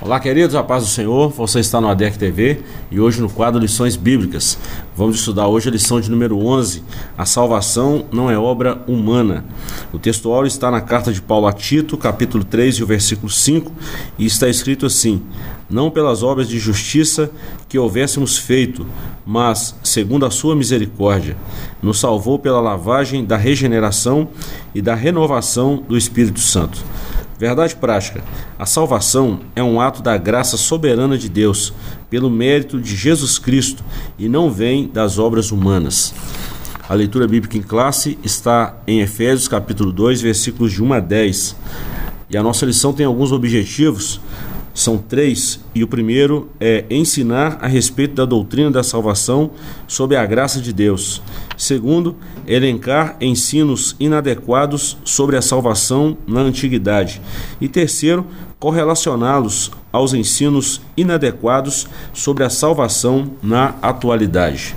Olá, queridos, a paz do Senhor. Você está no ADEC TV e hoje no quadro Lições Bíblicas. Vamos estudar hoje a lição de número 11, a salvação não é obra humana. O texto áureo está na carta de Paulo a Tito, capítulo 3 e o versículo 5, e está escrito assim: não pelas obras de justiça que houvéssemos feito, mas, segundo a sua misericórdia, nos salvou pela lavagem da regeneração e da renovação do Espírito Santo. Verdade prática: a salvação é um ato da graça soberana de Deus, pelo mérito de Jesus Cristo, e não vem das obras humanas. A leitura bíblica em classe está em Efésios capítulo 2, versículos de 1 a 10. E a nossa lição tem alguns objetivos, são 3, e o primeiro é ensinar a respeito da doutrina da salvação sob a graça de Deus. Segundo, elencar ensinos inadequados sobre a salvação na antiguidade. E terceiro, correlacioná-los aos ensinos inadequados sobre a salvação na atualidade.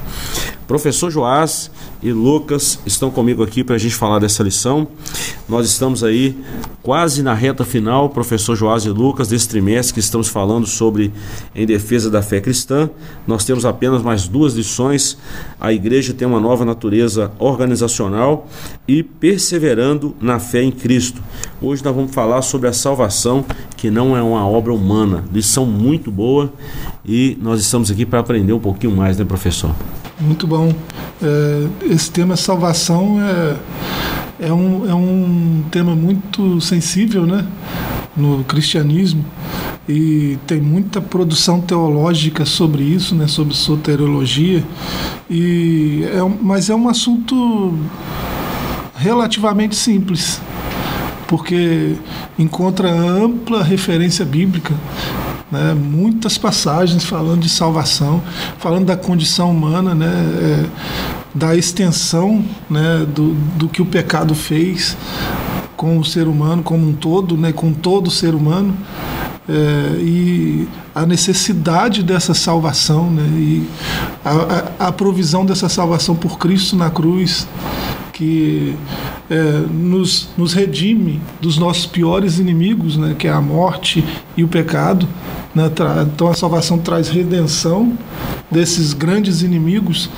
Professor Joás e Lucas estão comigo aqui para a gente falar dessa lição. Nós estamos aí quase na reta final, professor Joás e Lucas, desse trimestre que estamos falando sobre em defesa da fé cristã. Nós temos apenas mais 2 lições. A igreja tem uma nova natureza organizacional e perseverando na fé em Cristo. Hoje nós vamos falar sobre a salvação, que não é uma obra humana. Lição muito boa e nós estamos aqui para aprender um pouquinho mais, né, professor? Muito bom. Esse tema salvação é um tema muito sensível, né, no cristianismo, e tem muita produção teológica sobre isso, né, sobre soteriologia, mas é um assunto relativamente simples, porque encontra ampla referência bíblica, né, muitas passagens falando de salvação, falando da condição humana, né, da extensão, né, do que o pecado fez com o ser humano como um todo, né, com todo o ser humano, e a necessidade dessa salvação, né, e a provisão dessa salvação por Cristo na cruz, que nos redime dos nossos piores inimigos, né, que é a morte e o pecado, né. Então a salvação traz redenção desses grandes inimigos,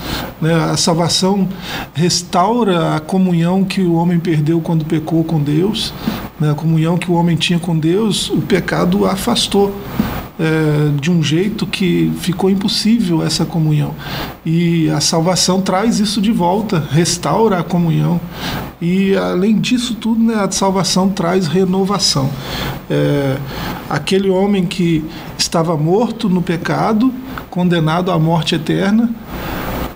né. A salvação restaura a comunhão que o homem perdeu quando pecou com Deus, né. A comunhão que o homem tinha com Deus, o pecado a afastou de um jeito que ficou impossível essa comunhão, e a salvação traz isso de volta, restaura a comunhão, e além disso tudo, né, a salvação traz renovação. Aquele homem que estava morto no pecado, condenado à morte eterna,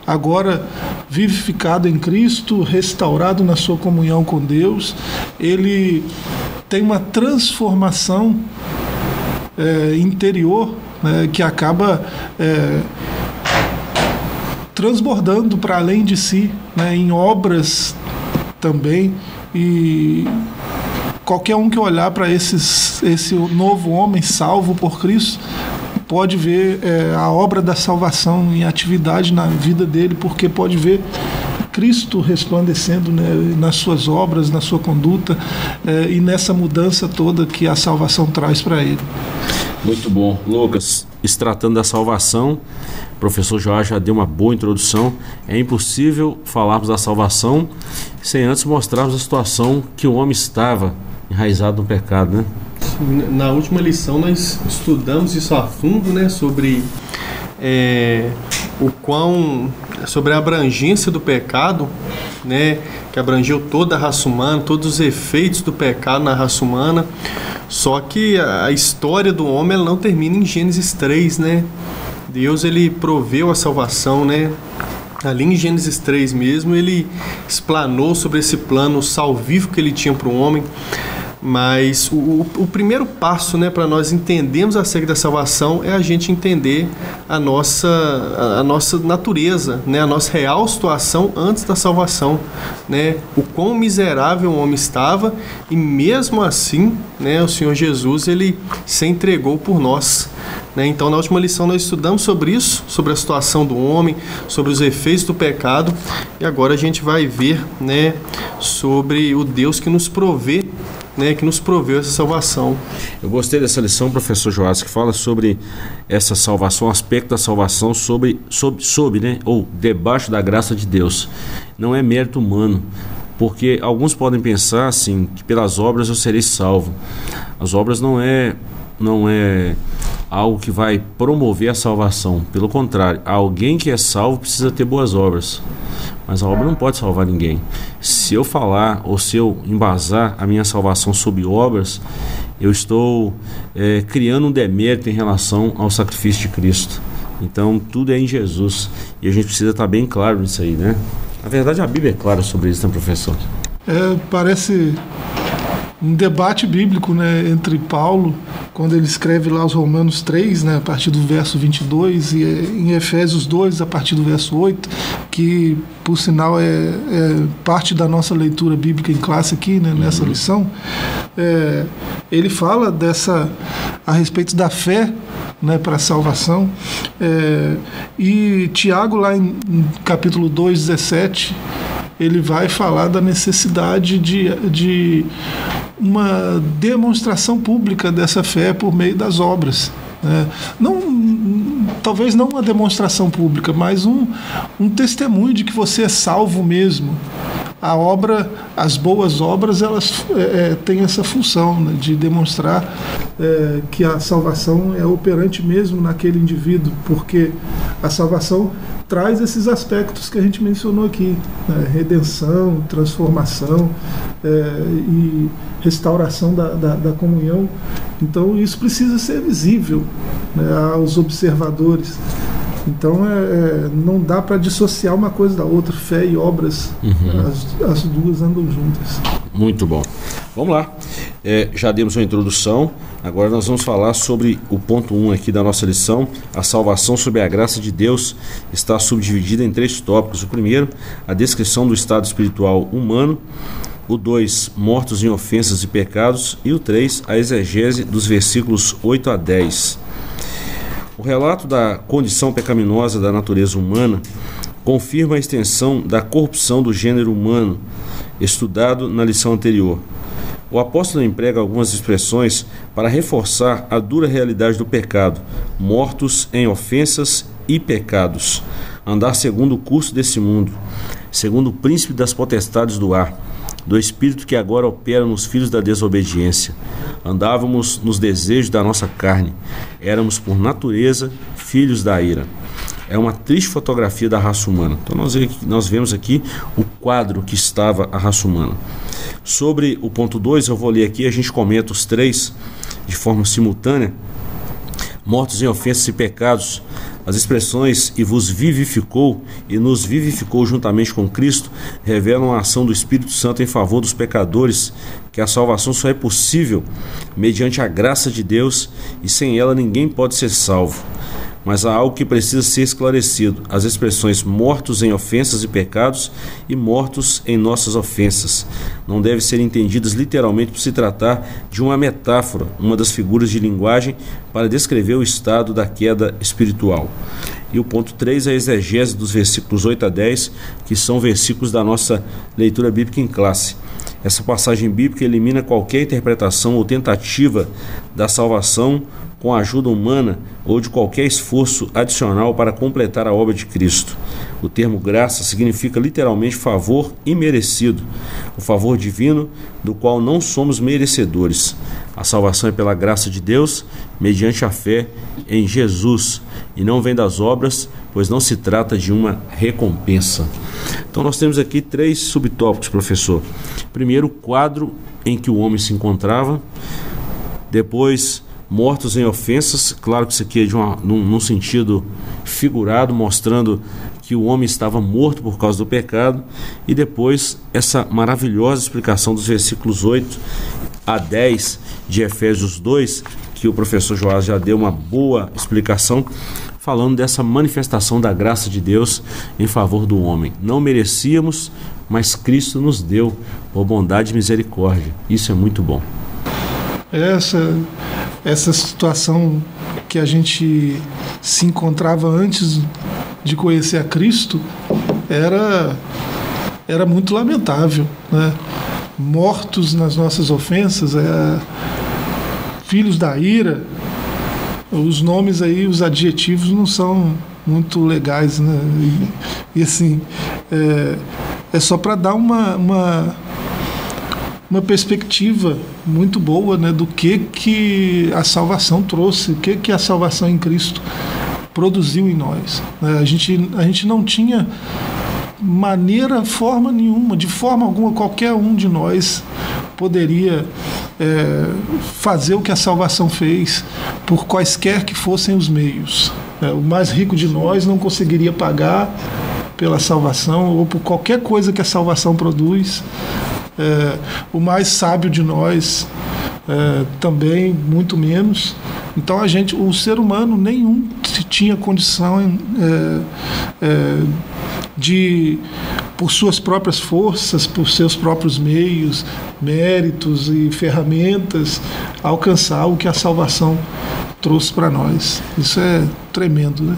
agora vivificado em Cristo, restaurado na sua comunhão com Deus, ele tem uma transformação interior, né, que acaba transbordando para além de si, né, em obras também, e qualquer um que olhar para esse novo homem salvo por Cristo pode ver a obra da salvação em atividade na vida dele, porque pode ver Cristo resplandecendo, né, nas suas obras, na sua conduta, e nessa mudança toda que a salvação traz para ele. Muito bom. Lucas, se tratando da salvação, o professor Joás já deu uma boa introdução. É impossível falarmos da salvação sem antes mostrarmos a situação que o homem estava enraizado no pecado, né? Na última lição nós estudamos isso a fundo, né, sobre sobre a abrangência do pecado, né, que abrangeu toda a raça humana, todos os efeitos do pecado na raça humana. Só que a história do homem, ela não termina em Gênesis 3, né? Deus, ele proveu a salvação, né? Ali em Gênesis 3 mesmo, ele explanou sobre esse plano salvífico que ele tinha para o homem. Mas o primeiro passo, né, para nós entendermos acerca da salvação é a gente entender a nossa natureza, né, a nossa real situação antes da salvação, né, o quão miserável o homem estava, e mesmo assim, né, o Senhor Jesus, ele se entregou por nós, né. Então, na última lição nós estudamos sobre isso, sobre a situação do homem, sobre os efeitos do pecado, e agora a gente vai ver, né, sobre o Deus que nos provê né, que nos proveu essa salvação. Eu gostei dessa lição, professor Joás, que fala sobre essa salvação, o aspecto da salvação sob, né, ou debaixo da graça de Deus. Não é mérito humano, porque alguns podem pensar assim, que pelas obras eu serei salvo. As obras não é algo que vai promover a salvação. Pelo contrário, alguém que é salvo precisa ter boas obras, mas a obra não pode salvar ninguém. Se eu falar ou se eu embasar a minha salvação sob obras, eu estou criando um demérito em relação ao sacrifício de Cristo. Então tudo é em Jesus, e a gente precisa estar bem claro nisso aí, né? Na verdade a Bíblia é clara sobre isso, né, professor? Parece um debate bíblico, né, entre Paulo, quando ele escreve lá os Romanos 3, né, a partir do verso 22, e em Efésios 2, a partir do verso 8, que, por sinal, é parte da nossa leitura bíblica em classe aqui, né, nessa lição. Ele fala a respeito da fé, né, para a salvação, e Tiago, lá em capítulo 2, 17, ele vai falar da necessidade de uma demonstração pública dessa fé por meio das obras, né? Talvez não uma demonstração pública, mas um testemunho de que você é salvo mesmo. As boas obras, elas têm essa função, né, de demonstrar que a salvação é operante mesmo naquele indivíduo, porque a salvação traz esses aspectos que a gente mencionou aqui, né, redenção, transformação e restauração da comunhão. Então isso precisa ser visível, né, aos observadores. Então não dá para dissociar uma coisa da outra. Fé e obras, as duas andam juntas. Muito bom. Vamos lá. Já demos uma introdução. Agora nós vamos falar sobre o ponto 1 aqui da nossa lição. A salvação sob a graça de Deus está subdividida em 3 tópicos. O primeiro, a descrição do estado espiritual humano. O 2, mortos em ofensas e pecados. E o 3, a exegese dos versículos 8 a 10. O relato da condição pecaminosa da natureza humana confirma a extensão da corrupção do gênero humano, estudado na lição anterior. O apóstolo emprega algumas expressões para reforçar a dura realidade do pecado: mortos em ofensas e pecados, andar segundo o curso desse mundo, segundo o príncipe das potestades do ar, do espírito que agora opera nos filhos da desobediência. Andávamos nos desejos da nossa carne, éramos por natureza filhos da ira. É uma triste fotografia da raça humana. Então nós vemos aqui o quadro que estava a raça humana. Sobre o ponto 2, eu vou ler aqui, a gente comenta os 3 de forma simultânea. Mortos em ofensas e pecados, as expressões "e vos vivificou" e "nos vivificou juntamente com Cristo" revelam a ação do Espírito Santo em favor dos pecadores, que a salvação só é possível mediante a graça de Deus e sem ela ninguém pode ser salvo. Mas há algo que precisa ser esclarecido: as expressões "mortos em ofensas e pecados" e "mortos em nossas ofensas" não devem ser entendidas literalmente por se tratar de uma metáfora, uma das figuras de linguagem para descrever o estado da queda espiritual. E o ponto 3 é a exegese dos versículos 8 a 10, que são versículos da nossa leitura bíblica em classe. Essa passagem bíblica elimina qualquer interpretação ou tentativa da salvação com a ajuda humana ou de qualquer esforço adicional para completar a obra de Cristo. O termo graça significa literalmente favor imerecido, o favor divino do qual não somos merecedores. A salvação é pela graça de Deus, mediante a fé em Jesus, e não vem das obras, pois não se trata de uma recompensa. Então nós temos aqui 3 subtópicos, professor. Primeiro, o quadro em que o homem se encontrava. Depois, mortos em ofensas. Claro que isso aqui é num sentido figurado, mostrando que o homem estava morto por causa do pecado. E depois, essa maravilhosa explicação dos versículos 8 a 10 de Efésios 2, que o professor Joás já deu uma boa explicação, falando dessa manifestação da graça de Deus em favor do homem. Não merecíamos, mas Cristo nos deu por bondade e misericórdia. Isso é muito bom. Essa situação que a gente se encontrava antes de conhecer a Cristo era muito lamentável, né? mortos nas nossas ofensas, filhos da ira. Os nomes aí, os adjetivos não são muito legais, né? E assim, é só para dar uma perspectiva muito boa, né, do que a salvação trouxe, o que a salvação em Cristo produziu em nós. A gente não tinha forma nenhuma, de forma alguma, qualquer um de nós poderia fazer o que a salvação fez, por quaisquer que fossem os meios. O mais rico de nós não conseguiria pagar pela salvação, ou por qualquer coisa que a salvação produz. O mais sábio de nós também, muito menos. Então o ser humano nenhum tinha condição de, por suas próprias forças, por seus próprios meios, méritos e ferramentas, alcançar o que a salvação trouxe para nós. Isso é tremendo, né?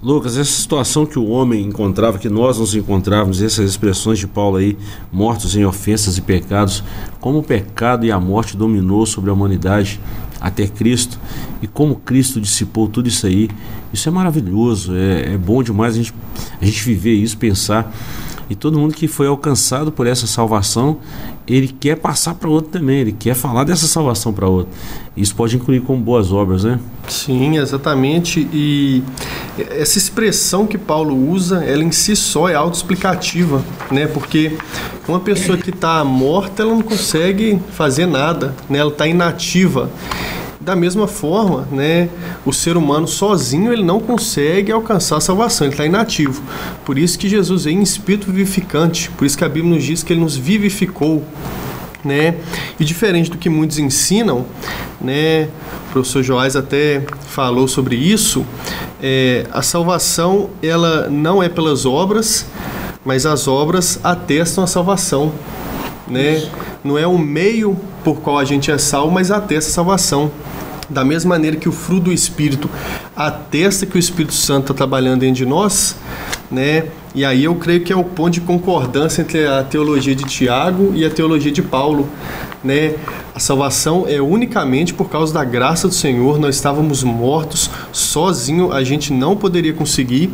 Lucas, essa situação que o homem encontrava, que nós nos encontrávamos, essas expressões de Paulo aí, mortos em ofensas e pecados, como o pecado e a morte dominou sobre a humanidade até Cristo, e como Cristo dissipou tudo isso aí, isso é maravilhoso, é bom demais a gente viver isso, pensar. E todo mundo que foi alcançado por essa salvação, ele quer passar para outro também, ele quer falar dessa salvação para outro. Isso pode incluir como boas obras, né? Sim, exatamente. E essa expressão que Paulo usa, ela em si só é autoexplicativa, né? Porque uma pessoa que está morta, ela não consegue fazer nada, né? Ela está inativa. Da mesma forma, né, o ser humano sozinho ele não consegue alcançar a salvação, ele está inativo. Por isso que Jesus veio em espírito vivificante, por isso que a Bíblia nos diz que ele nos vivificou, né? E diferente do que muitos ensinam, né, o professor Joás até falou sobre isso, a salvação ela não é pelas obras, mas as obras atestam a salvação, né? Não é o meio por qual a gente é salvo, mas atesta a salvação. Da mesma maneira que o fruto do Espírito atesta que o Espírito Santo está trabalhando dentro de nós, né? E aí eu creio que é o ponto de concordância entre a teologia de Tiago e a teologia de Paulo, né? A salvação é unicamente por causa da graça do Senhor. Nós estávamos mortos, sozinho a gente não poderia conseguir.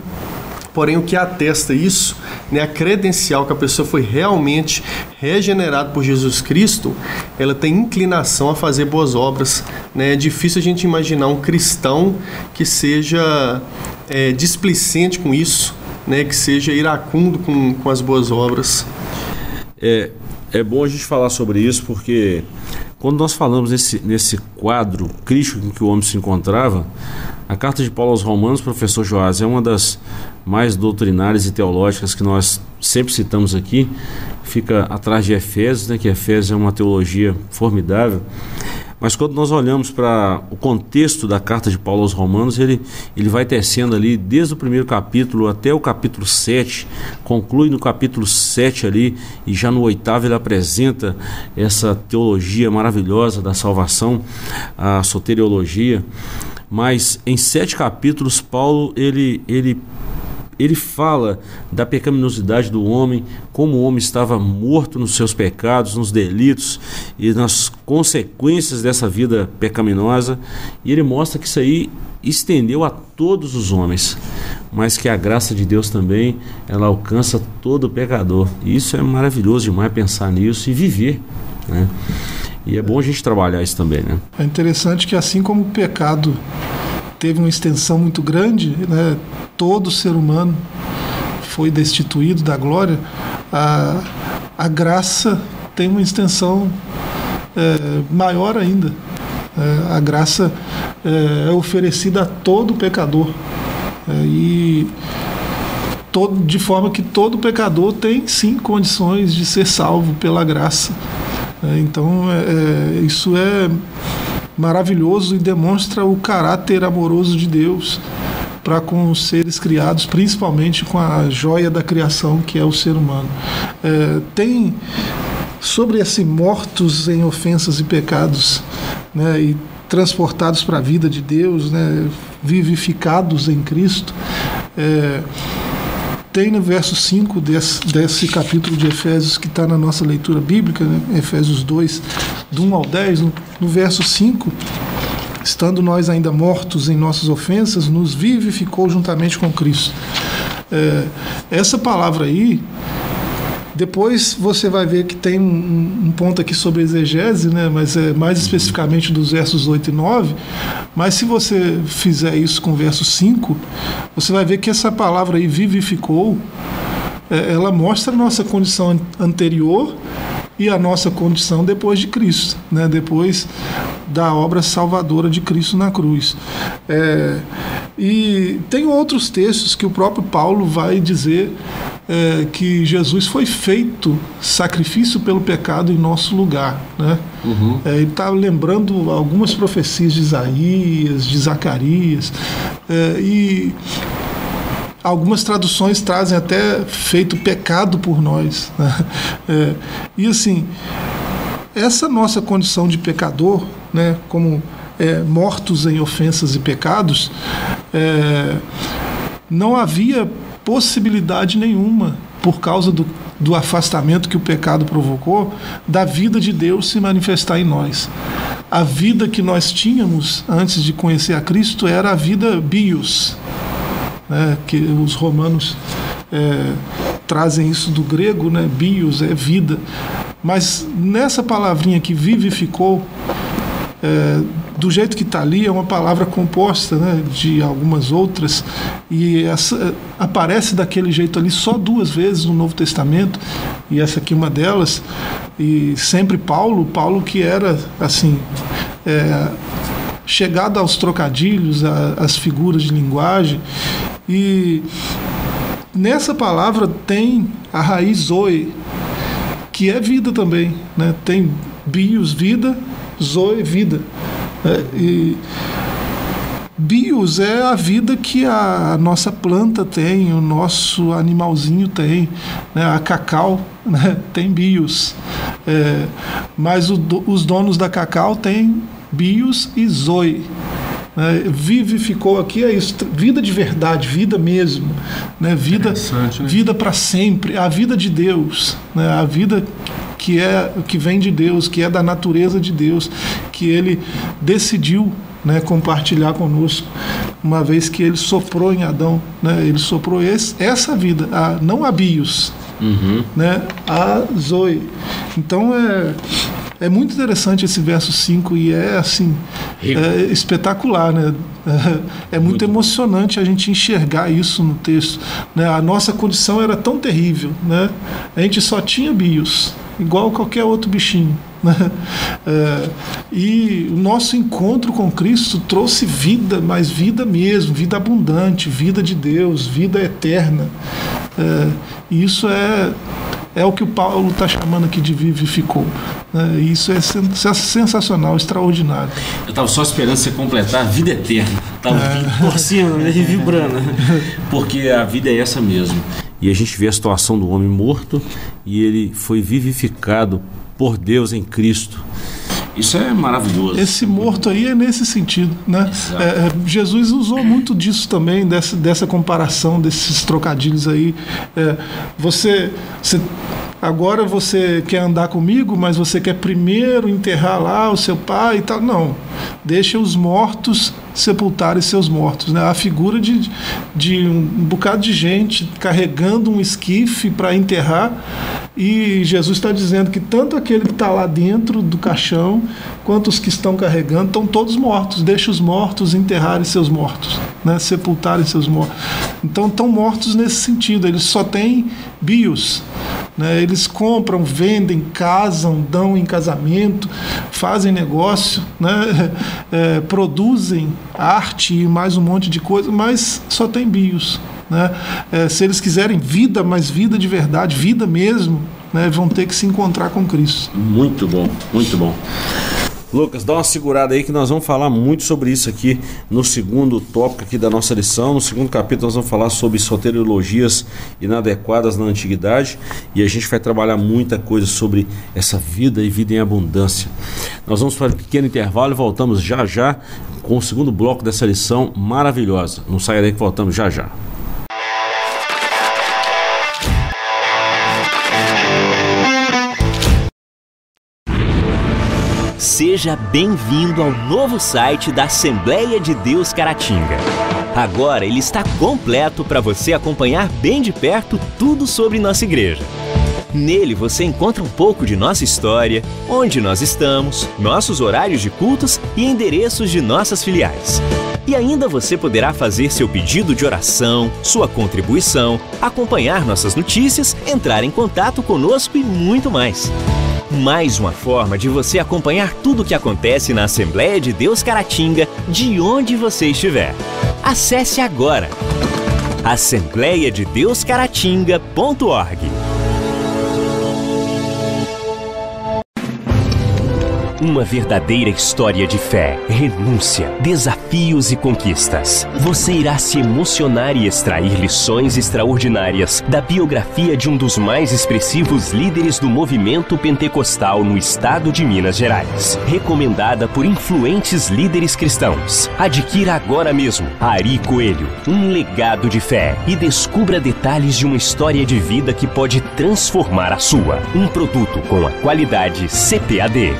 Porém, o que atesta isso, né, a credencial que a pessoa foi realmente regenerada por Jesus Cristo, ela tem inclinação a fazer boas obras, né? É difícil a gente imaginar um cristão que seja displicente com isso, né, que seja iracundo com as boas obras. É bom a gente falar sobre isso, porque quando nós falamos nesse quadro crítico em que o homem se encontrava, a carta de Paulo aos Romanos, professor Joás, é uma das mais doutrinárias e teológicas que nós sempre citamos aqui, fica atrás de Efésios, né, que Efésios é uma teologia formidável. Mas quando nós olhamos para o contexto da carta de Paulo aos Romanos, ele vai tecendo ali desde o primeiro capítulo até o capítulo 7, conclui no capítulo 7 ali, e já no 8º ele apresenta essa teologia maravilhosa da salvação, a soteriologia. Mas em 7 capítulos, Paulo ele fala da pecaminosidade do homem, como o homem estava morto nos seus pecados, nos delitos e nas consequências dessa vida pecaminosa, e ele mostra que isso aí estendeu a todos os homens, mas que a graça de Deus também, ela alcança todo pecador. E isso é maravilhoso demais, pensar nisso e viver, né? E é bom a gente trabalhar isso também, né? É interessante que assim como o pecado teve uma extensão muito grande, né, todo ser humano foi destituído da glória, a graça tem uma extensão maior ainda. A graça é oferecida a todo pecador, de forma que todo pecador tem sim condições de ser salvo pela graça. Então isso é maravilhoso e demonstra o caráter amoroso de Deus para com os seres criados, principalmente com a joia da criação que é o ser humano. Tem sobre esse mortos em ofensas e pecados, né, e transportados para a vida de Deus, né, vivificados em Cristo, tem no verso 5 desse capítulo de Efésios que está na nossa leitura bíblica, né? Efésios 2, do 1 ao 10, no verso 5, estando nós ainda mortos em nossas ofensas, nos vivificou juntamente com Cristo. Essa palavra aí, depois você vai ver que tem um ponto aqui sobre exegese, né? Mas mais especificamente dos versos 8 e 9. Mas se você fizer isso com o verso 5, você vai ver que essa palavra aí, vivificou, ela mostra a nossa condição anterior e a nossa condição depois de Cristo, né? Depois da obra salvadora de Cristo na cruz. E tem outros textos que o próprio Paulo vai dizer que Jesus foi feito sacrifício pelo pecado em nosso lugar, né? Ele está lembrando algumas profecias de Isaías, de Zacarias, e algumas traduções trazem até feito pecado por nós, né? E assim, essa nossa condição de pecador, né, como mortos em ofensas e pecados, não havia possibilidade nenhuma, por causa do afastamento que o pecado provocou, da vida de Deus se manifestar em nós. A vida que nós tínhamos antes de conhecer a Cristo era a vida bios, né, que os romanos trazem isso do grego, né, bios é vida. Mas nessa palavrinha que vivificou, do jeito que está ali, é uma palavra composta, né, de algumas outras, e essa aparece daquele jeito ali só 2 vezes no Novo Testamento, e essa aqui é uma delas. E sempre Paulo que era assim, chegado aos trocadilhos, às figuras de linguagem, e nessa palavra tem a raiz zoe, que é vida também, né? Tem bios, vida, zoe, vida. E bios é a vida que a nossa planta tem, o nosso animalzinho tem, né? A cacau, né, tem bios, mas os donos da cacau têm bios e zoe. Vivificou aqui é isso, vida de verdade, vida mesmo, né? Vida para sempre, a vida de Deus, né? A vida que vem de Deus, que é da natureza de Deus, que Ele decidiu, né, compartilhar conosco, uma vez que Ele soprou em Adão, né? Ele soprou essa vida, não a bios, né? A zoe. Então é muito interessante esse verso 5 e assim, espetacular, né? É muito emocionante a gente enxergar isso no texto, né? A nossa condição era tão terrível, né? A gente só tinha bios, igual qualquer outro bichinho, né? E o nosso encontro com Cristo trouxe vida, mas vida mesmo, vida abundante, vida de Deus, vida eterna. E isso é o que o Paulo está chamando aqui de vivificou. Isso é sensacional, extraordinário. Eu estava só esperando você completar a vida eterna. Estava torcendo, vibrando. Porque a vida é essa mesmo. E a gente vê a situação do homem morto e ele foi vivificado por Deus em Cristo. Isso é maravilhoso. Esse morto aí é nesse sentido, né? Jesus usou muito disso também, dessa comparação, desses trocadilhos aí. Agora você quer andar comigo, mas você quer primeiro enterrar lá o seu pai e tal. Não, deixa os mortos sepultarem seus mortos, né? A figura de um bocado de gente carregando um esquife para enterrar, e Jesus está dizendo que tanto aquele que está lá dentro do caixão quanto os que estão carregando estão todos mortos. Deixa os mortos enterrarem seus mortos, né? Sepultarem seus mortos. Então estão mortos nesse sentido, eles só têm bios, né? Eles compram, vendem, casam, dão em casamento, fazem negócio, né? Produzem arte e mais um monte de coisa, mas só tem bios, né? Se eles quiserem vida, mas vida de verdade, vida mesmo, né, vão ter que se encontrar com Cristo. Muito bom, muito bom. Lucas, dá uma segurada aí que nós vamos falar muito sobre isso aqui no segundo tópico aqui da nossa lição. No segundo capítulo nós vamos falar sobre soteriologias inadequadas na antiguidade, e a gente vai trabalhar muita coisa sobre essa vida e vida em abundância. Nós vamos para um pequeno intervalo e voltamos já já com o segundo bloco dessa lição maravilhosa. Não saia daí que voltamos já já. Seja bem-vindo ao novo site da Assembleia de Deus Caratinga. Agora ele está completo para você acompanhar bem de perto tudo sobre nossa igreja. Nele você encontra um pouco de nossa história, onde nós estamos, nossos horários de cultos e endereços de nossas filiais. E ainda você poderá fazer seu pedido de oração, sua contribuição, acompanhar nossas notícias, entrar em contato conosco e muito mais. Mais uma forma de você acompanhar tudo o que acontece na Assembleia de Deus Caratinga, de onde você estiver. Acesse agora assembleiadedeuscaratinga.org. Uma verdadeira história de fé, renúncia, desafios e conquistas. Você irá se emocionar e extrair lições extraordinárias da biografia de um dos mais expressivos líderes do movimento pentecostal no estado de Minas Gerais. Recomendada por influentes líderes cristãos. Adquira agora mesmo Ari Coelho, um legado de fé, e descubra detalhes de uma história de vida que pode transformar a sua. Um produto com a qualidade CPAD.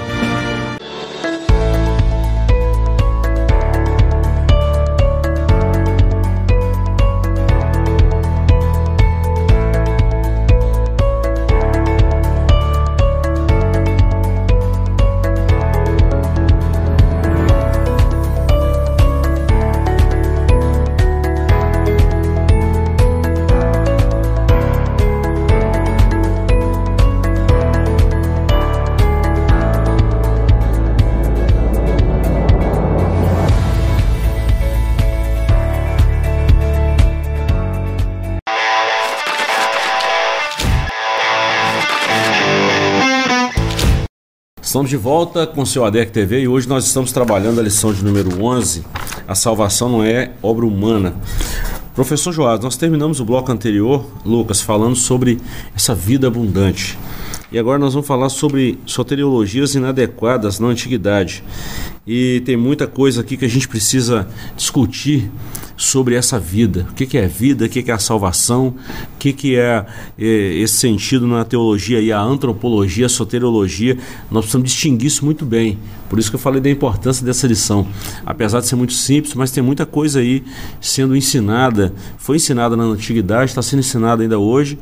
Estamos de volta com o seu ADEC TV e hoje nós estamos trabalhando a lição de número 11, a salvação não é obra humana. Professor Joás, nós terminamos o bloco anterior, Lucas, falando sobre essa vida abundante. E agora nós vamos falar sobre soteriologias inadequadas na antiguidade. E tem muita coisa aqui que a gente precisa discutir sobre essa vida. O que é vida, o que é a salvação, o que é esse sentido na teologia e a antropologia, a soteriologia. Nós precisamos distinguir isso muito bem. Por isso que eu falei da importância dessa lição. Apesar de ser muito simples, mas tem muita coisa aí sendo ensinada, foi ensinada na antiguidade, está sendo ensinada ainda hoje,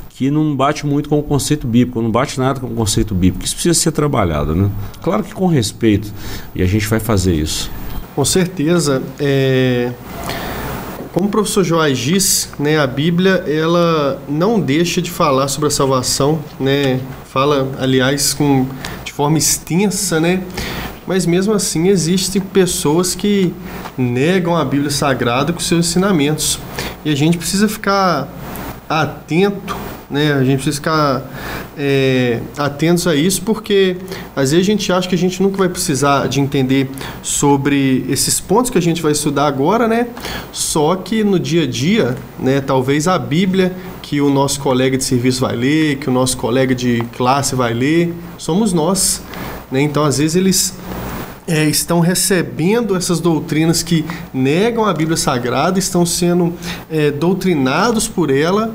que não bate muito com o conceito bíblico, não bate nada com o conceito bíblico. Isso precisa ser trabalhado, né? Claro que com respeito, e a gente vai fazer isso. Com certeza. Como o professor Joás disse, né, a Bíblia ela não deixa de falar sobre a salvação, né? Fala, aliás, de forma extensa, né? Mas mesmo assim existem pessoas que negam a Bíblia Sagrada com seus ensinamentos. E a gente precisa ficar atento, né? A gente precisa ficar atentos a isso, porque às vezes a gente acha que a gente nunca vai precisar de entender sobre esses pontos que a gente vai estudar agora, né? Só que no dia a dia, né, talvez a Bíblia que o nosso colega de serviço vai ler, que o nosso colega de classe vai ler, somos nós, né? Então às vezes eles estão recebendo essas doutrinas que negam a Bíblia Sagrada, estão sendo doutrinados por ela,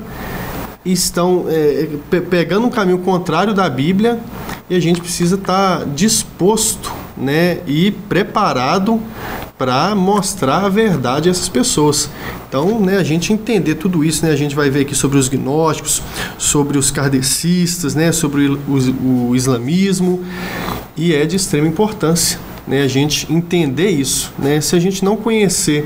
estão pegando um caminho contrário da Bíblia, e a gente precisa estar disposto, né, e preparado para mostrar a verdade a essas pessoas. Então, né, a gente entender tudo isso, né, a gente vai ver aqui sobre os gnósticos, sobre os kardecistas, né, sobre o islamismo, e é de extrema importância, né, a gente entender isso, né? Se a gente não conhecer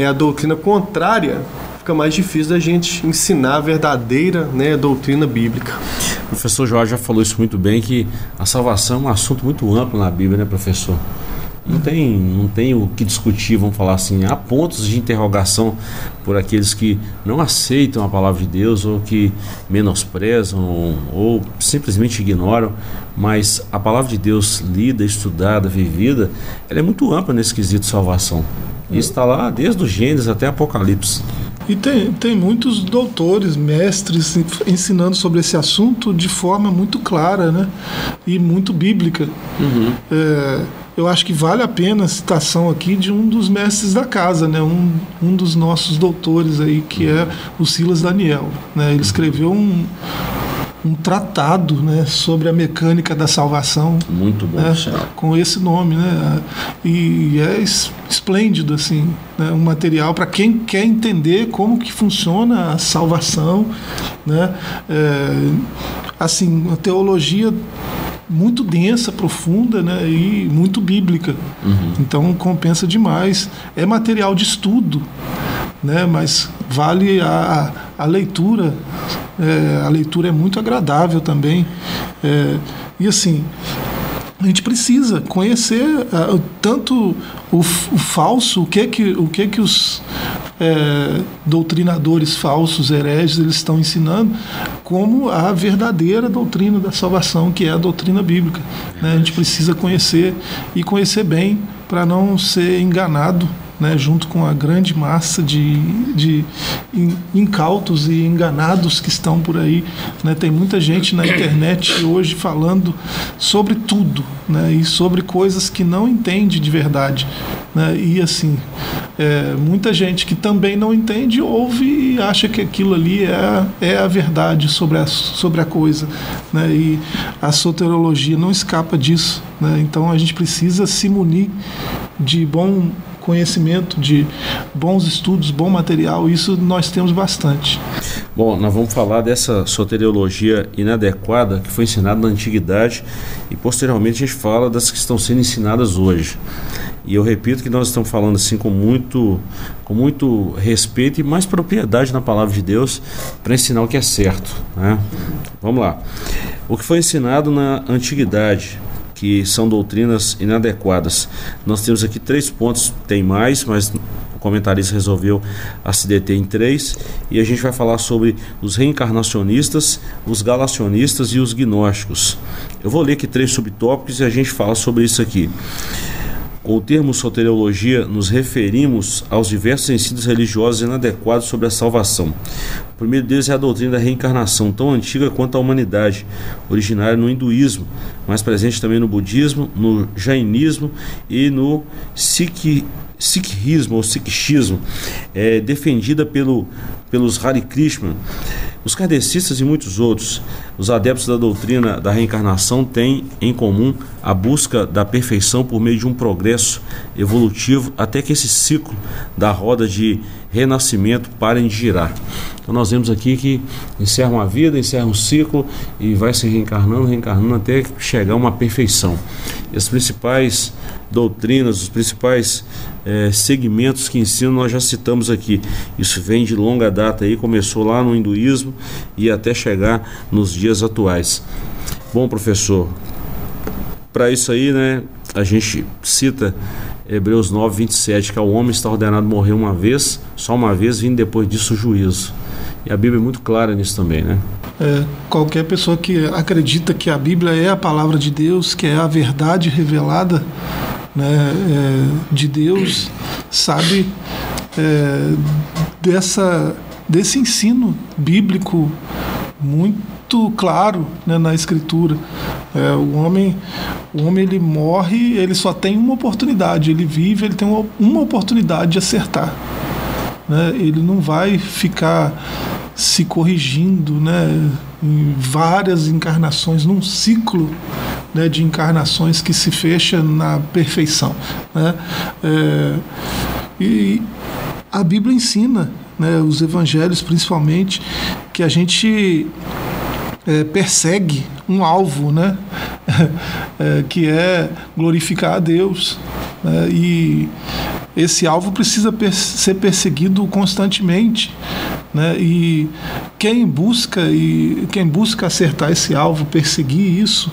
a doutrina contrária, fica mais difícil da gente ensinar a verdadeira, né, doutrina bíblica. O professor Jorge já falou isso muito bem, que a salvação é um assunto muito amplo na Bíblia, né, professor? Não tem o que discutir, vamos falar assim. Há pontos de interrogação por aqueles que não aceitam a palavra de Deus, ou que menosprezam, ou simplesmente ignoram, mas a palavra de Deus lida, estudada, vivida, ela é muito ampla nesse quesito de salvação. E está lá desde o Gênesis até Apocalipse. E tem muitos doutores, mestres ensinando sobre esse assunto de forma muito clara, né? E muito bíblica. Uhum. Eu acho que vale a pena a citação aqui de um dos mestres da casa, né? Um dos nossos doutores aí, que é o Silas Daniel, né? Ele escreveu um um tratado, né, sobre a mecânica da salvação. Muito bom, né, senhor. com esse nome, né, e é esplêndido, assim, né, um material para quem quer entender como que funciona a salvação, né, assim, uma teologia muito densa, profunda, né, e muito bíblica. Então compensa demais. É material de estudo, né, mas vale a leitura. A leitura é muito agradável também. E assim, a gente precisa conhecer tanto o falso, o que os doutrinadores falsos, hereges, eles estão ensinando, como a verdadeira doutrina da salvação, que é a doutrina bíblica. Né? A gente precisa conhecer e conhecer bem para não ser enganado, né, junto com a grande massa de incautos e enganados que estão por aí. Né? Tem muita gente na internet hoje falando sobre tudo, né, e sobre coisas que não entende de verdade. Né? E assim, muita gente que também não entende ouve e acha que aquilo ali é a verdade sobre a coisa. Né? E a soteriologia não escapa disso. Né? Então a gente precisa se munir de bom conhecimento, de bons estudos, bom material. Isso nós temos bastante. Bom, nós vamos falar dessa soteriologia inadequada que foi ensinada na antiguidade e posteriormente a gente fala das que estão sendo ensinadas hoje. E eu repito que nós estamos falando assim com muito respeito e mais propriedade na palavra de Deus para ensinar o que é certo, né? Vamos lá. O que foi ensinado na antiguidade, que são doutrinas inadequadas. Nós temos aqui 3 pontos, tem mais, mas o comentarista resolveu se deter em 3, e a gente vai falar sobre os reencarnacionistas, os galacionistas e os gnósticos. Eu vou ler aqui 3 subtópicos e a gente fala sobre isso aqui. Com o termo soteriologia, nos referimos aos diversos ensinos religiosos inadequados sobre a salvação. O primeiro deles é a doutrina da reencarnação, tão antiga quanto a humanidade, originária no hinduísmo, mas presente também no budismo, no jainismo e no sikhismo ou sikhismo, defendida pelos Hare Krishna, os kardecistas e muitos outros. Os adeptos da doutrina da reencarnação têm em comum a busca da perfeição por meio de um progresso evolutivo até que esse ciclo da roda de renascimento pare de girar. Então nós vemos aqui que encerra uma vida, encerra um ciclo e vai se reencarnando até chegar a uma perfeição. E as principais doutrinas, os principais segmentos que ensinam nós já citamos aqui. Isso vem de longa data aí, começou lá no hinduísmo e até chegar nos dias atuais. Bom, professor, para isso aí, né, a gente cita Hebreus 9, 27, que o homem está ordenado morrer uma vez, só uma vez, vindo depois disso o juízo. E a Bíblia é muito clara nisso também, né? Qualquer pessoa que acredita que a Bíblia é a palavra de Deus, que é a verdade revelada, né, de Deus, sabe desse ensino bíblico muito claro, né, na Escritura. O homem ele morre, ele só tem uma oportunidade, ele vive, ele tem uma oportunidade de acertar. Né? Ele não vai ficar se corrigindo, né, em várias encarnações, num ciclo, né, de encarnações que se fecha na perfeição. Né? E a Bíblia ensina, né, os evangelhos principalmente, que a gente persegue um alvo, né, que é glorificar a Deus. Né? E esse alvo precisa ser perseguido constantemente. Né? E quem busca acertar esse alvo, perseguir isso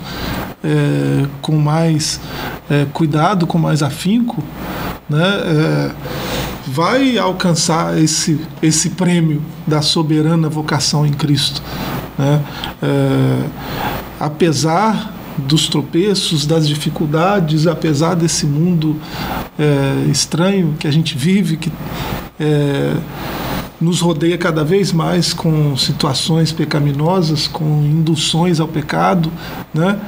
com mais cuidado, com mais afinco, né? Vai alcançar esse prêmio da soberana vocação em Cristo. Né? Apesar dos tropeços, das dificuldades, apesar desse mundo estranho que a gente vive, que nos rodeia cada vez mais com situações pecaminosas, com induções ao pecado, né?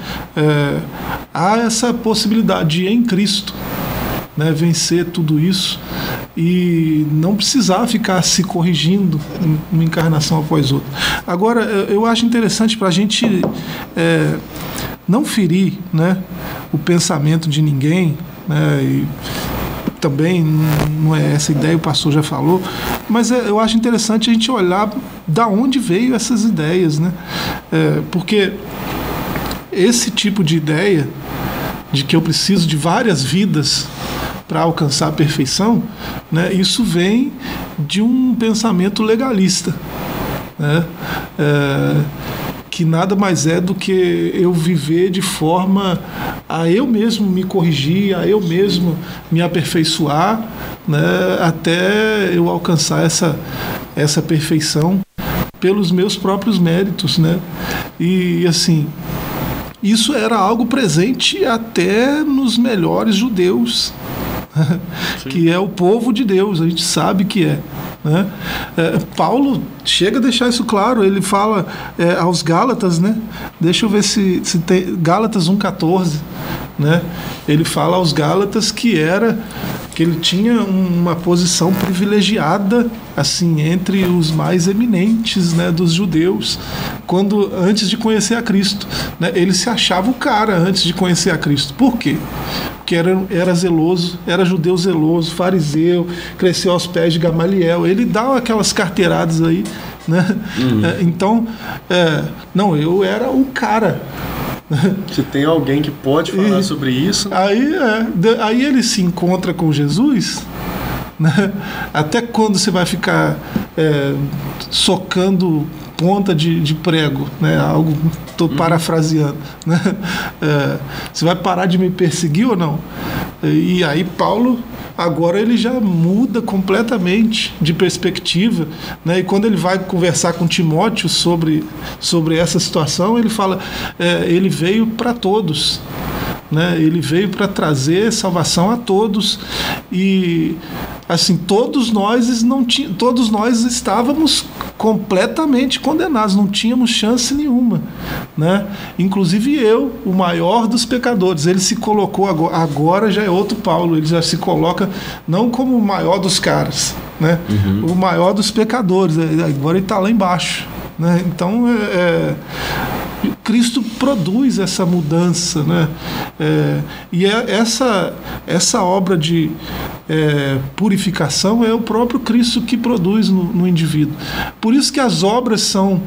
Há essa possibilidade de, em Cristo, né, vencer tudo isso e não precisar ficar se corrigindo uma encarnação após outra. Agora, eu acho interessante para a gente não ferir, né, o pensamento de ninguém, né, e também não é essa ideia, o pastor já falou, mas eu acho interessante a gente olhar da onde veio essas ideias, né? Porque esse tipo de ideia de que eu preciso de várias vidas para alcançar a perfeição, né, isso vem de um pensamento legalista, né? Que nada mais é do que eu viver de forma a eu mesmo me corrigir, a eu mesmo me aperfeiçoar, né, até eu alcançar essa perfeição pelos meus próprios méritos, né? E assim, isso era algo presente até nos melhores judeus, que é o povo de Deus, a gente sabe que é. Né? Paulo chega a deixar isso claro, ele fala aos Gálatas, né? Deixa eu ver se tem Gálatas 1,14, né? Ele fala aos Gálatas que ele tinha uma posição privilegiada assim entre os mais eminentes, né, dos judeus, antes de conhecer a Cristo, né? Ele se achava o cara antes de conhecer a Cristo. Por quê? Porque era zeloso, era judeu zeloso, fariseu, cresceu aos pés de Gamaliel. Ele dá aquelas carteiradas aí, né? Então, não, eu era o cara. Se tem alguém que pode falar sobre isso... Aí ele se encontra com Jesus, né? Até quando você vai ficar socando ponta de prego, né? Algo, estou parafraseando, né? Você vai parar de me perseguir ou não? E aí Paulo, agora ele já muda completamente de perspectiva, né? E quando ele vai conversar com Timóteo sobre essa situação, ele fala, ele veio para todos, né? Ele veio para trazer salvação a todos, e assim, todos nós estávamos completamente condenados, não tínhamos chance nenhuma, né? Inclusive eu, o maior dos pecadores. Ele se colocou agora já é outro Paulo, ele já se coloca não como o maior dos caras, né? O maior dos pecadores, agora ele está lá embaixo, né? Então Cristo produz essa mudança, né? E essa obra de purificação é o próprio Cristo que produz no indivíduo. Por isso que as obras são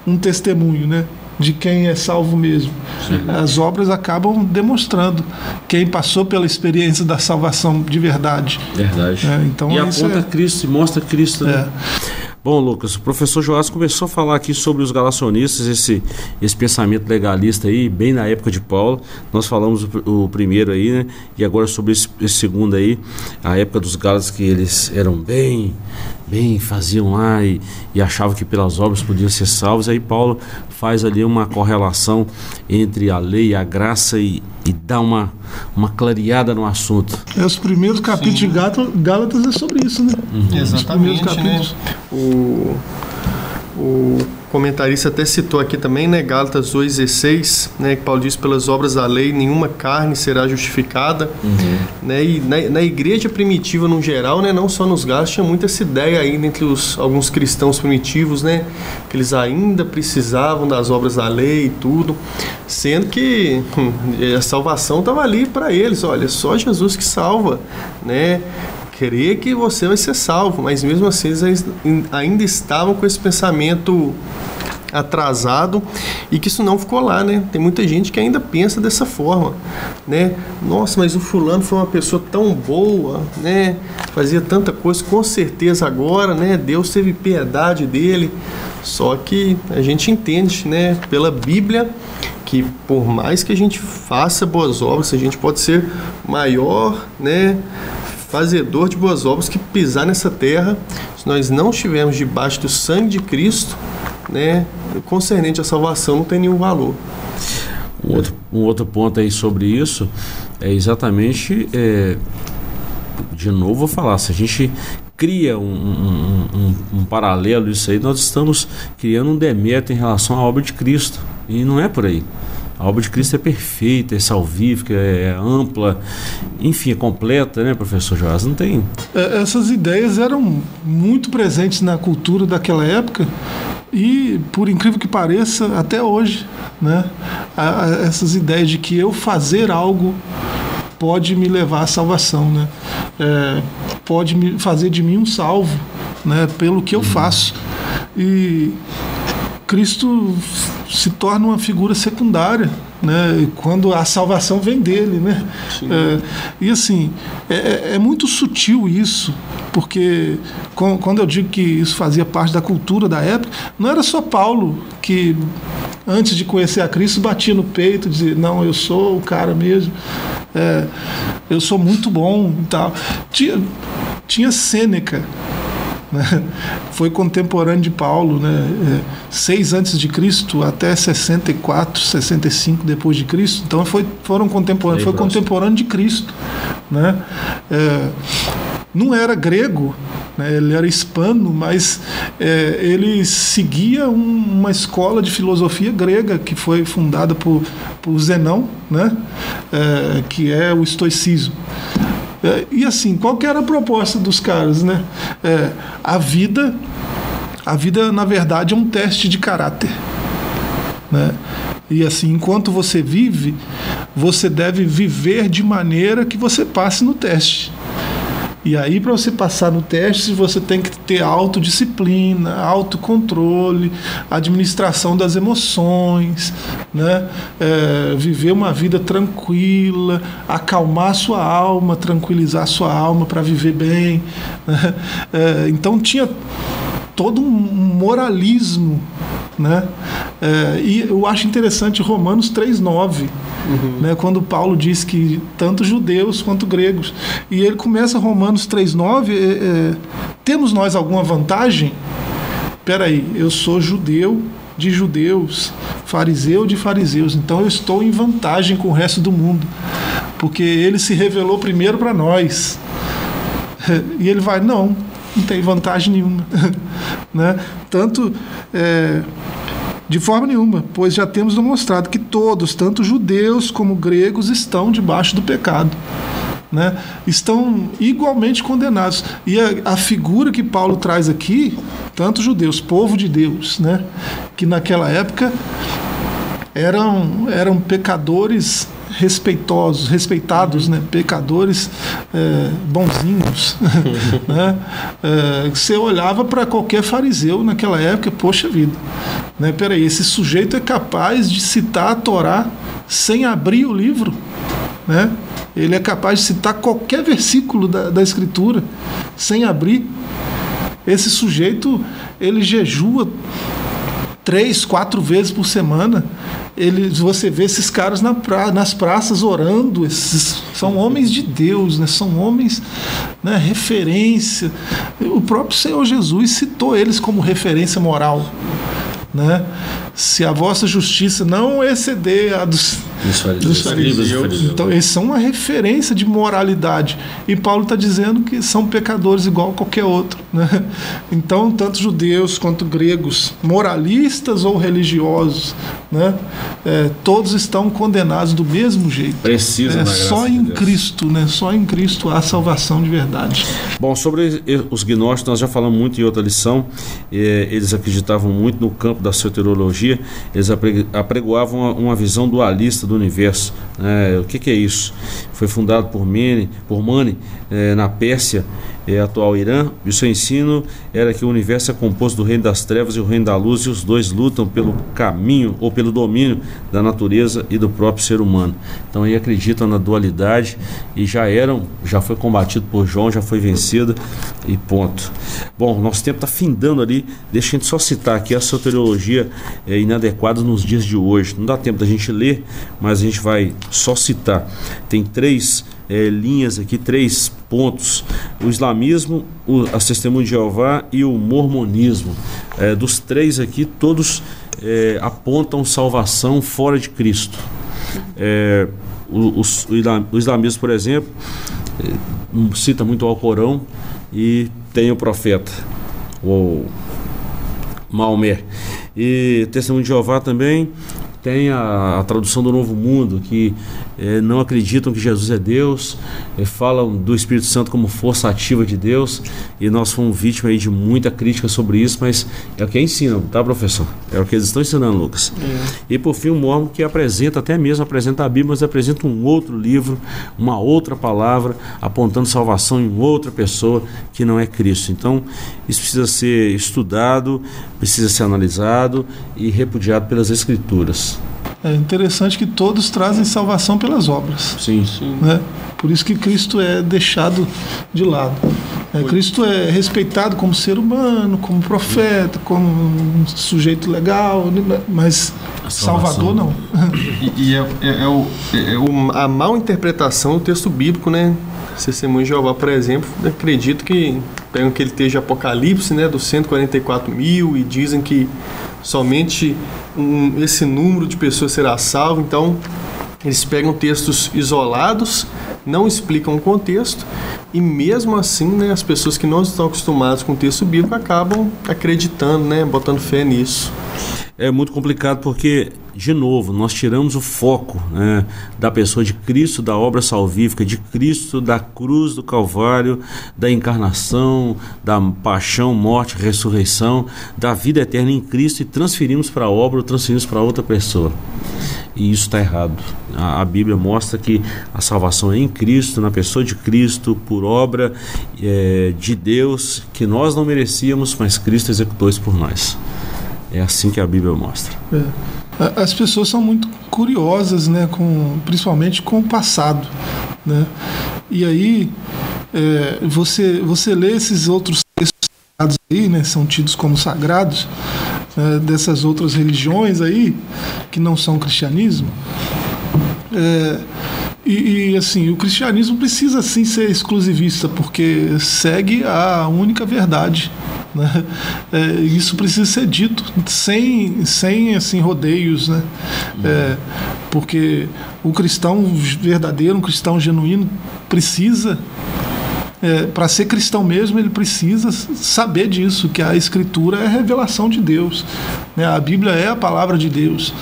um testemunho, né, de quem é salvo mesmo. Sim. As obras acabam demonstrando quem passou pela experiência da salvação de verdade. Verdade. Então, e aponta Cristo e mostra Cristo. Né? Bom, Lucas, o professor Joás começou a falar aqui sobre os galacionistas, esse pensamento legalista aí, bem na época de Paulo. Nós falamos o primeiro aí, né? E agora sobre esse segundo aí, a época dos gálatas, que eles eram bem faziam lá e achavam que pelas obras podiam ser salvos. Aí Paulo faz ali uma correlação entre a lei e a graça e dá uma clareada no assunto. Os primeiros capítulos de Gálatas é sobre isso, né? Exatamente, os primeiros capítulos. Né? O comentarista até citou aqui também, né, Gálatas 2,16, né, que Paulo diz, pelas obras da lei nenhuma carne será justificada, né, e na igreja primitiva no geral, né, não só nos Gálatas, tinha muita essa ideia ainda entre alguns cristãos primitivos, né, que eles ainda precisavam das obras da lei e tudo, sendo que a salvação estava ali para eles. Olha, só Jesus que salva, né? Querer que você vai ser salvo, mas mesmo assim eles ainda estavam com esse pensamento atrasado, e que isso não ficou lá, né? Tem muita gente que ainda pensa dessa forma, né? Nossa, mas o fulano foi uma pessoa tão boa, né? Fazia tanta coisa, com certeza agora, né? Deus teve piedade dele. Só que a gente entende, né? Pela Bíblia, que por mais que a gente faça boas obras, a gente pode ser maior, né, fazedor de boas obras, que pisar nessa terra, se nós não estivermos debaixo do sangue de Cristo, né, concernente à salvação, não tem nenhum valor. Um outro ponto aí sobre isso é exatamente, de novo vou falar, se a gente cria um paralelo isso aí, nós estamos criando um demérito em relação à obra de Cristo, e não é por aí. A obra de Cristo é perfeita, é salvífica, é ampla, enfim, é completa, né, professor Joás? Não tem... Essas ideias eram muito presentes na cultura daquela época e, por incrível que pareça, até hoje, né? Essas ideias de que eu fazer algo pode me levar à salvação, né? Pode me fazer de mim um salvo, né? Pelo que eu faço. E Cristo se torna uma figura secundária, né? Quando a salvação vem dele, né? E assim, é muito sutil isso, porque quando eu digo que isso fazia parte da cultura da época, não era só Paulo que, antes de conhecer a Cristo, batia no peito e dizia, não, eu sou o cara mesmo, eu sou muito bom e tal. Tinha Sêneca, né? Foi contemporâneo de Paulo, né? 6 antes de Cristo até 64, 65 depois de Cristo. Então foram contemporâneos, foi contemporâneo de Cristo, né? Não era grego, né? Ele era hispano, mas ele seguia uma escola de filosofia grega que foi fundada por Zenão, né? Que é o estoicismo. E assim, qual que era a proposta dos caras, né? A vida, na verdade, é um teste de caráter, né? E assim, enquanto você vive, você deve viver de maneira que você passe no teste. E aí, para você passar no teste, você tem que ter autodisciplina, autocontrole, administração das emoções, né? Viver uma vida tranquila, acalmar sua alma, tranquilizar sua alma para viver bem, né? Então tinha todo um moralismo, né? E eu acho interessante Romanos 3,9, né? Quando Paulo diz que tanto judeus quanto gregos, e ele começa Romanos 3,9, temos nós alguma vantagem? Peraí, eu sou judeu de judeus, fariseu de fariseus, então eu estou em vantagem com o resto do mundo, porque ele se revelou primeiro para nós. E ele vai, não tem vantagem nenhuma, né? De forma nenhuma, pois já temos demonstrado que todos, tanto judeus como gregos, estão debaixo do pecado, né? Estão igualmente condenados. E a figura que Paulo traz aqui, tanto judeus, povo de Deus, né? Que naquela época eram pecadores respeitados, né? Pecadores bonzinhos, né? Você olhava para qualquer fariseu naquela época, poxa vida, né? Peraí, esse sujeito é capaz de citar a Torá sem abrir o livro, né? Ele é capaz de citar qualquer versículo da Escritura sem abrir. Esse sujeito, ele jejua 3, 4 vezes por semana. Você vê esses caras nas praças orando. Esses são homens de Deus, né? São homens, né, referência. O próprio Senhor Jesus citou eles como referência moral, né? Se a vossa justiça não exceder a dos fariseus. Então, eles são uma referência de moralidade. E Paulo está dizendo que são pecadores igual a qualquer outro, né? Então, tanto judeus quanto gregos, moralistas ou religiosos, né? Todos estão condenados do mesmo jeito. Precisam da graça só em Cristo, né? Só em Cristo há salvação de verdade. Bom, sobre os gnósticos, nós já falamos muito em outra lição. Eles acreditavam muito no campo da soteriologia. Eles apregoavam uma visão dualista do universo. O que é isso? Foi fundado por Mani, na Pérsia, atual Irã, e o seu ensino era que o universo é composto do reino das trevas e o reino da luz, e os dois lutam pelo caminho ou pelo domínio da natureza e do próprio ser humano. Então aí acreditam na dualidade e já foi combatido por João, já foi vencido e ponto. Bom, nosso tempo está findando ali, deixa a gente só citar aqui a soteriologia inadequada nos dias de hoje. Não dá tempo da gente ler, mas a gente vai só citar. Tem 3 linhas aqui, 3 pontos: o islamismo, as testemunhas de Jeová e o mormonismo. Dos 3 aqui, todos apontam salvação fora de Cristo. O islamismo, por exemplo, cita muito o Alcorão e tem o profeta, o Maomé. E testemunho de Jeová também Tem a tradução do Novo Mundo, que não acreditam que Jesus é Deus, falam do Espírito Santo como força ativa de Deus, e nós fomos vítimas aí de muita crítica sobre isso, mas é o que ensinam, tá, professor? É o que eles estão ensinando, Lucas. E por fim, o Mormon, que apresenta a Bíblia, mas apresenta um outro livro, uma outra palavra, apontando salvação em outra pessoa que não é Cristo. Então, isso precisa ser estudado, precisa ser analisado e repudiado pelas Escrituras. É interessante que todos trazem salvação pelas obras. Sim. Né? Por isso que Cristo é deixado de lado. Cristo é respeitado como ser humano, como profeta, como um sujeito legal, mas Salvador não. A mal interpretação do texto bíblico, né? Testemunho de Jeová, por exemplo, acredito que pegam aquele texto de Apocalipse, né, dos 144 mil, e dizem que somente esse número de pessoas será salvo. Então eles pegam textos isolados, não explicam o contexto, e mesmo assim, né, as pessoas que não estão acostumadas com o texto bíblico acabam acreditando, né, botando fé nisso. É muito complicado porque, de novo, nós tiramos o foco, né, da pessoa de Cristo, da obra salvífica de Cristo, da cruz do Calvário, da encarnação, da paixão, morte, ressurreição, da vida eterna em Cristo, e transferimos para a obra ou transferimos para outra pessoa. E isso está errado. A Bíblia mostra que a salvação é em Cristo, na pessoa de Cristo, por obra de Deus, que nós não merecíamos, mas Cristo executou isso por nós. É assim que a Bíblia mostra. As pessoas são muito curiosas, né, principalmente com o passado, né? E aí você lê esses outros textos aí, né, são tidos como sagrados, dessas outras religiões aí que não são cristianismo. E assim, o cristianismo precisa sim ser exclusivista, porque segue a única verdade, né? Isso precisa ser dito sem assim, rodeios, né? Porque o cristão verdadeiro, um cristão genuíno, precisa, para ser cristão mesmo, ele precisa saber disso, que a Escritura é a revelação de Deus, né? A Bíblia é a palavra de Deus.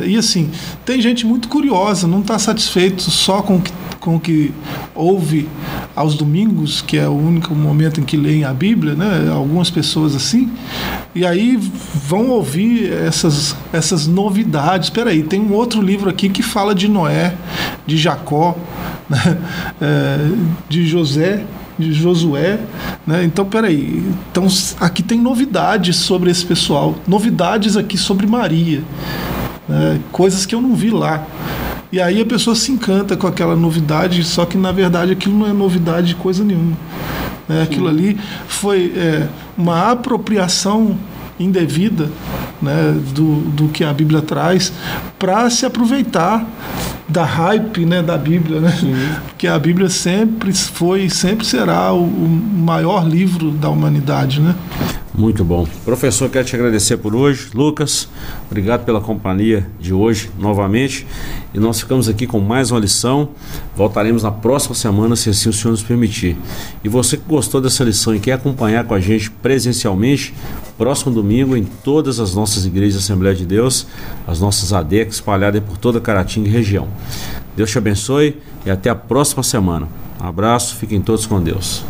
E assim, tem gente muito curiosa, não está satisfeito só com o que ouve aos domingos, que é o único momento em que leem a Bíblia, né? Algumas pessoas assim, e aí vão ouvir essas novidades. Espera aí, tem um outro livro aqui que fala de Noé, de Jacó, né? De José, de Josué, né? Então, peraí, então, aqui tem novidades sobre esse pessoal, novidades aqui sobre Maria, né? Coisas que eu não vi lá. E aí a pessoa se encanta com aquela novidade, só que na verdade aquilo não é novidade de coisa nenhuma, né? Aquilo ali foi uma apropriação indevida, né, do que a Bíblia traz, para se aproveitar da hype, né, da Bíblia, né? Porque a Bíblia sempre foi e sempre será o maior livro da humanidade, né? Muito bom. Professor, quero te agradecer por hoje. Lucas, obrigado pela companhia de hoje novamente. E nós ficamos aqui com mais uma lição. Voltaremos na próxima semana, se assim o Senhor nos permitir. E você que gostou dessa lição e quer acompanhar com a gente presencialmente, próximo domingo, em todas as nossas igrejas de Assembleia de Deus, as nossas ADEC espalhadas por toda Caratinga e região. Deus te abençoe e até a próxima semana. Um abraço, fiquem todos com Deus.